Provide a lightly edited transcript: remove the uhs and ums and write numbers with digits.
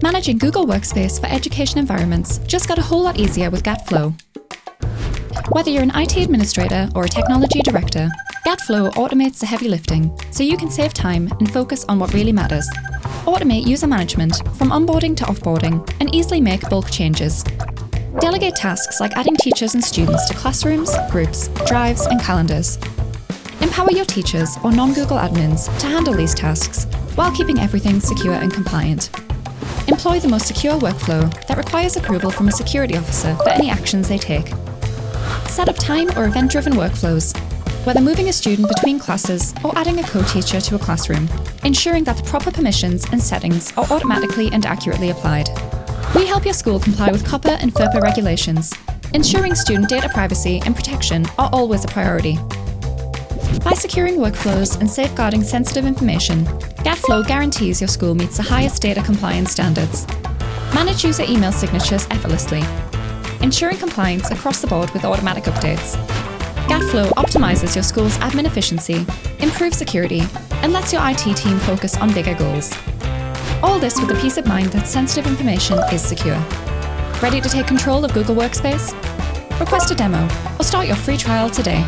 Managing Google Workspace for education environments just got a whole lot easier with GAT Flow. Whether you're an IT administrator or a technology director, GAT Flow automates the heavy lifting so you can save time and focus on what really matters. Automate user management from onboarding to offboarding and easily make bulk changes. Delegate tasks like adding teachers and students to classrooms, groups, drives, and calendars. Empower your teachers or non-Google admins to handle these tasks while keeping everything secure and compliant. Employ the most secure workflow that requires approval from a security officer for any actions they take. Set up time or event-driven workflows, whether moving a student between classes or adding a co-teacher to a classroom, ensuring that the proper permissions and settings are automatically and accurately applied. We help your school comply with COPPA and FERPA regulations, ensuring student data privacy and protection are always a priority. By securing workflows and safeguarding sensitive information, GAT Flow guarantees your school meets the highest data compliance standards. Manage user email signatures effortlessly, ensuring compliance across the board with automatic updates. GAT Flow optimizes your school's admin efficiency, improves security, and lets your IT team focus on bigger goals. All this with the peace of mind that sensitive information is secure. Ready to take control of Google Workspace? Request a demo or start your free trial today.